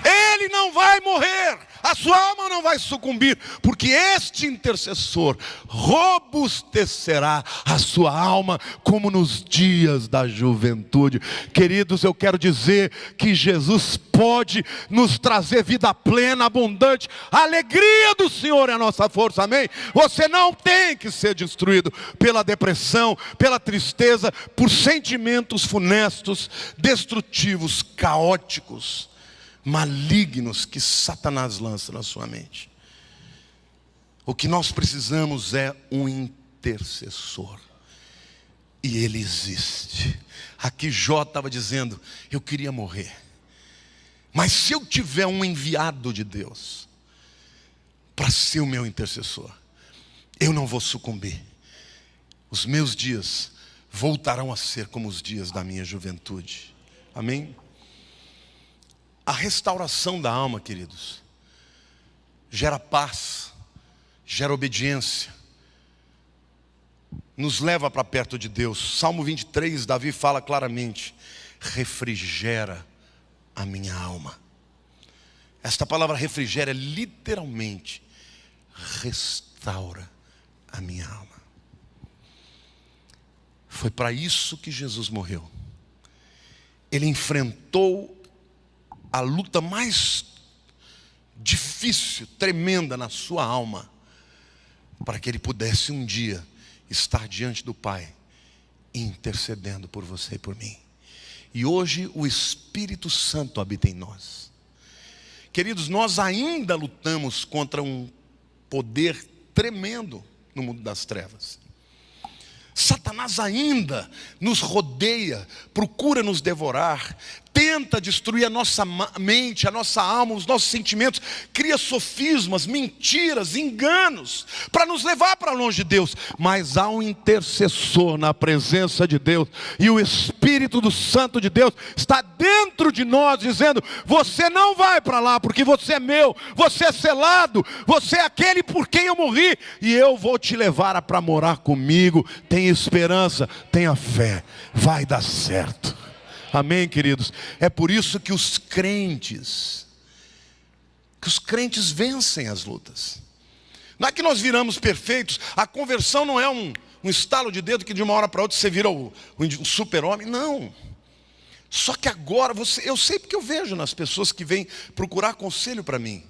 ele não vai morrer, a sua alma não vai sucumbir, porque este intercessor robustecerá a sua alma como nos dias da juventude. Queridos, eu quero dizer que Jesus pode nos trazer vida plena, abundante. A alegria do Senhor é a nossa força, amém? Você não tem que ser destruído pela depressão, pela tristeza, por sentimentos funestos, destrutivos, caóticos, malignos que Satanás lança na sua mente. O que nós precisamos é um intercessor. E ele existe. Aqui Jó estava dizendo, eu queria morrer, mas se eu tiver um enviado de Deus para ser o meu intercessor, eu não vou sucumbir. Os meus dias voltarão a ser como os dias da minha juventude. Amém? A restauração da alma, queridos, gera paz, gera obediência, nos leva para perto de Deus. Salmo 23, Davi fala claramente, refrigera a minha alma. Esta palavra refrigera literalmente restaura a minha alma. Foi para isso que Jesus morreu. Ele enfrentou a luta mais difícil, tremenda na sua alma, para que ele pudesse um dia estar diante do Pai, intercedendo por você e por mim. E hoje o Espírito Santo habita em nós. Queridos, nós ainda lutamos contra um poder tremendo no mundo das trevas. Satanás ainda nos rodeia, procura nos devorar, tenta destruir a nossa mente, a nossa alma, os nossos sentimentos, cria sofismas, mentiras, enganos, para nos levar para longe de Deus. Mas há um intercessor na presença de Deus, e o Espírito do Santo de Deus está dentro de nós, dizendo, você não vai para lá, porque você é meu, você é selado, você é aquele por quem eu morri, e eu vou te levar para morar comigo. Tenha esperança, tenha fé, vai dar certo. Amém, queridos? É por isso que os crentes vencem as lutas. Não é que nós viramos perfeitos. A conversão não é um estalo de dedo que de uma hora para outra você vira o super-homem. Não. Só que agora, eu sei porque eu vejo nas pessoas que vêm procurar conselho para mim.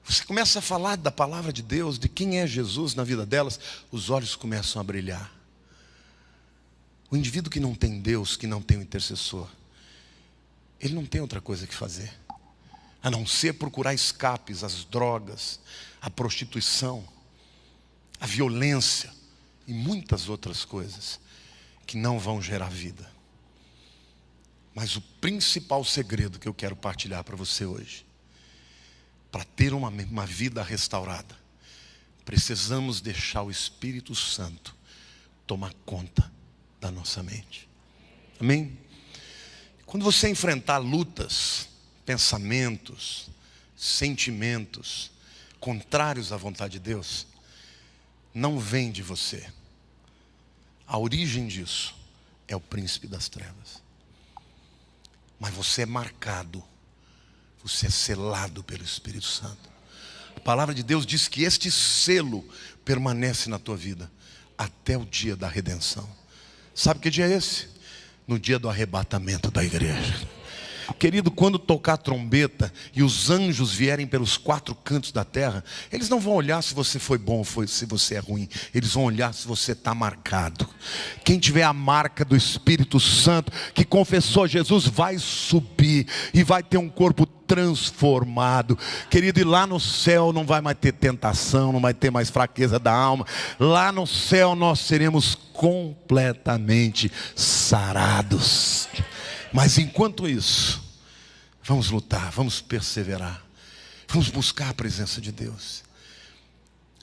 você começa a falar da palavra de Deus, de quem é Jesus na vida delas, os olhos começam a brilhar. O indivíduo que não tem Deus, que não tem o intercessor, ele não tem outra coisa que fazer, a não ser procurar escapes, as drogas, a prostituição, a violência e muitas outras coisas que não vão gerar vida. Mas o principal segredo que eu quero partilhar para você hoje, para ter uma vida restaurada, precisamos deixar o Espírito Santo tomar conta da nossa mente. Amém? Quando você enfrentar lutas, pensamentos, sentimentos contrários à vontade de Deus, não vem de você. A origem disso é o príncipe das trevas. Mas você é marcado, você é selado pelo Espírito Santo. A palavra de Deus diz que este selo permanece na tua vida até o dia da redenção. Sabe que dia é esse? No dia do arrebatamento da igreja. Querido, quando tocar a trombeta e os anjos vierem pelos 4 cantos da terra, eles não vão olhar se você foi bom ou se você é ruim. Eles vão olhar se você está marcado. Quem tiver a marca do Espírito Santo, que confessou Jesus, vai subir e vai ter um corpo transformado. Querido, e lá no céu não vai mais ter tentação, não vai ter mais fraqueza da alma. Lá no céu nós seremos completamente sarados. Mas enquanto isso, vamos lutar, vamos perseverar, vamos buscar a presença de Deus,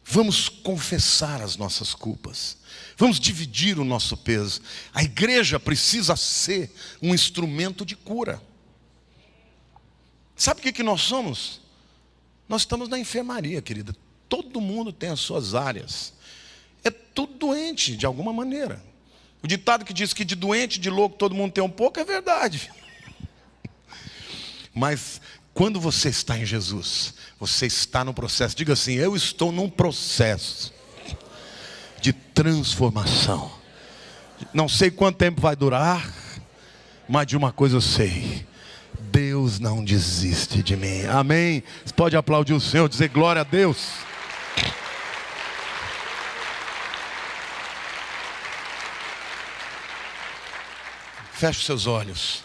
vamos confessar as nossas culpas, vamos dividir o nosso peso. A igreja precisa ser um instrumento de cura. Sabe o que nós somos? Nós estamos na enfermaria, querida. Todo mundo tem as suas áreas. É tudo doente de alguma maneira. O ditado que diz que de doente, de louco, todo mundo tem um pouco, é verdade. Mas quando você está em Jesus, você está no processo. Diga assim: eu estou num processo de transformação. Não sei quanto tempo vai durar, mas de uma coisa eu sei: Deus não desiste de mim. Amém? Você pode aplaudir o Senhor, dizer glória a Deus. Feche os seus olhos.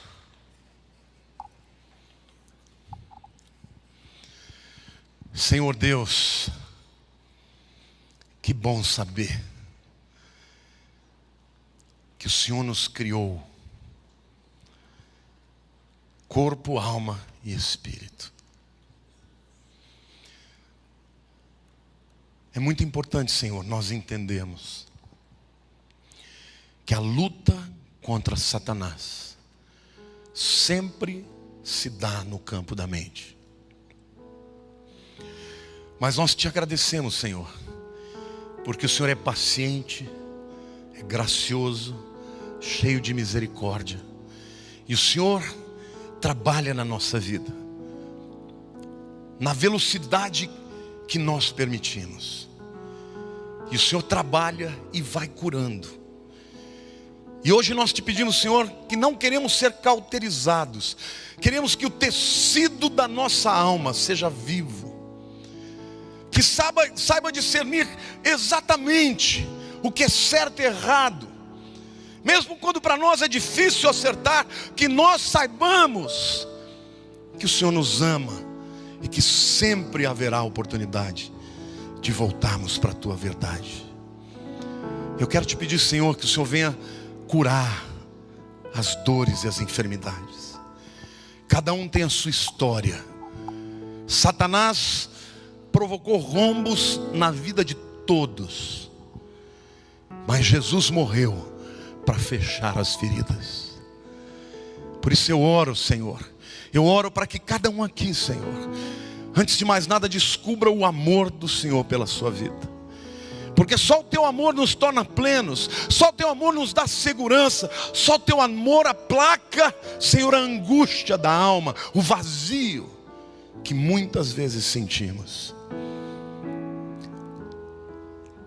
Senhor Deus, que bom saber que o Senhor nos criou, corpo, alma e espírito. É muito importante, Senhor, nós entendemos que a luta contra Satanás sempre se dá no campo da mente. Mas nós te agradecemos, Senhor, porque o Senhor é paciente, é gracioso, cheio de misericórdia, e o Senhor trabalha na nossa vida na velocidade que nós permitimos, e o Senhor trabalha e vai curando. E hoje nós te pedimos, Senhor, que não queremos ser cauterizados. Queremos que o tecido da nossa alma seja vivo. Que saiba discernir exatamente o que é certo e errado. Mesmo quando para nós é difícil acertar, que nós saibamos que o Senhor nos ama e que sempre haverá oportunidade de voltarmos para a tua verdade. Eu quero te pedir, Senhor, que o Senhor venha curar as dores e as enfermidades. Cada um tem a sua história. Satanás provocou rombos na vida de todos, mas Jesus morreu para fechar as feridas. Por isso eu oro, Senhor, eu oro para que cada um aqui, Senhor, antes de mais nada, descubra o amor do Senhor pela sua vida. Porque só o teu amor nos torna plenos, só o teu amor nos dá segurança, só o teu amor aplaca, Senhor, a angústia da alma, o vazio que muitas vezes sentimos.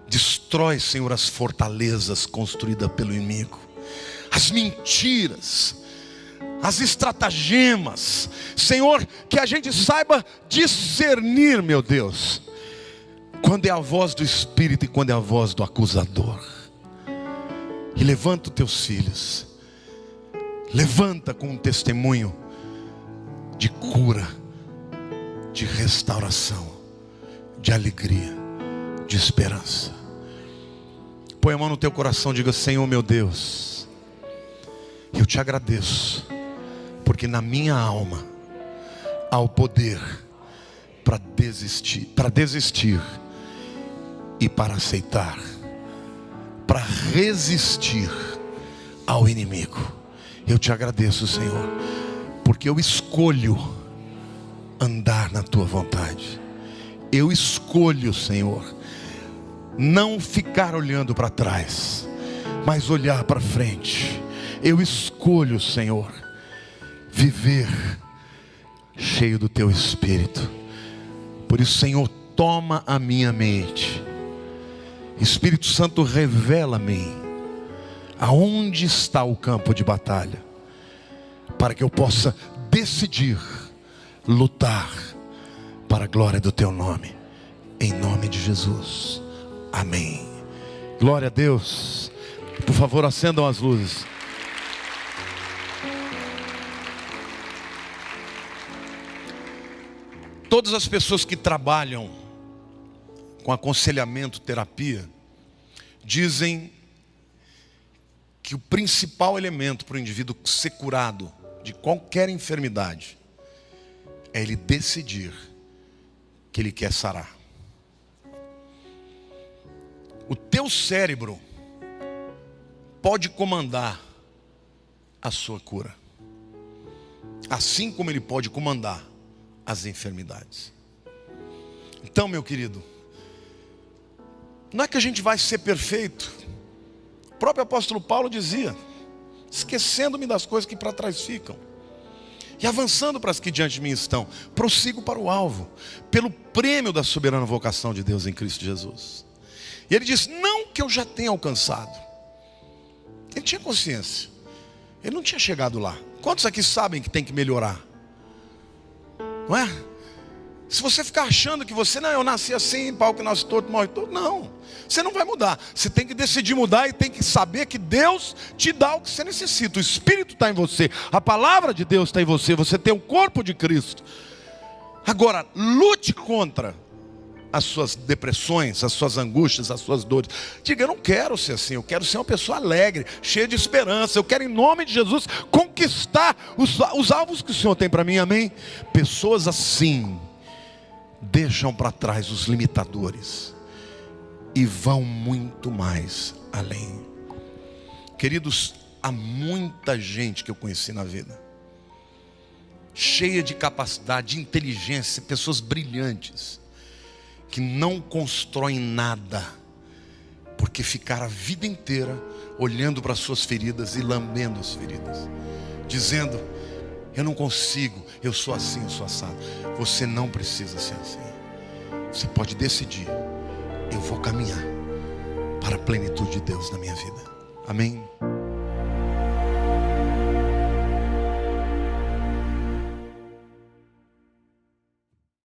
Destrói, Senhor, as fortalezas construídas pelo inimigo, as mentiras, as estratagemas. Senhor, que a gente saiba discernir, meu Deus, quando é a voz do Espírito e quando é a voz do acusador. E levanta os teus filhos, levanta com um testemunho de cura, de restauração, de alegria, de esperança. Põe a mão no teu coração, diga: Senhor meu Deus, eu te agradeço, porque na minha alma há o poder para desistir e para aceitar, para resistir ao inimigo. Eu te agradeço, Senhor, porque eu escolho andar na tua vontade. Eu escolho, Senhor, não ficar olhando para trás, mas olhar para frente. Eu escolho, Senhor, viver cheio do teu Espírito. Por isso, Senhor, toma a minha mente. Espírito Santo, revela-me aonde está o campo de batalha, para que eu possa decidir lutar para a glória do teu nome, em nome de Jesus, amém. Glória a Deus. Por favor, acendam as luzes. Todas as pessoas que trabalham com aconselhamento, terapia, dizem que o principal elemento para o indivíduo ser curado de qualquer enfermidade é ele decidir que ele quer sarar. O teu cérebro pode comandar a sua cura, assim como ele pode comandar as enfermidades. Então, meu querido, não é que a gente vai ser perfeito. O próprio apóstolo Paulo dizia: esquecendo-me das coisas que para trás ficam e avançando para as que diante de mim estão, prossigo para o alvo, pelo prêmio da soberana vocação de Deus em Cristo Jesus. E ele diz: não que eu já tenha alcançado. Ele tinha consciência, ele não tinha chegado lá. Quantos aqui sabem que tem que melhorar? Não é? Se você ficar achando que você, não, eu nasci assim, pau que nasce torto, morre torto, não, você não vai mudar. Você tem que decidir mudar e tem que saber que Deus te dá o que você necessita. O Espírito está em você, a palavra de Deus está em você, você tem o corpo de Cristo. Agora, lute contra as suas depressões, as suas angústias, as suas dores. Diga: eu não quero ser assim, eu quero ser uma pessoa alegre, cheia de esperança. Eu quero, em nome de Jesus, conquistar os alvos que o Senhor tem para mim, amém? Pessoas assim deixam para trás os limitadores e vão muito mais além. Queridos, há muita gente que eu conheci na vida, cheia de capacidade, de inteligência, pessoas brilhantes, que não constroem nada, porque ficaram a vida inteira olhando para as suas feridas e lambendo as feridas, dizendo: eu não consigo, eu sou assim, eu sou assado. Você não precisa ser assim. Você pode decidir: eu vou caminhar para a plenitude de Deus na minha vida. Amém?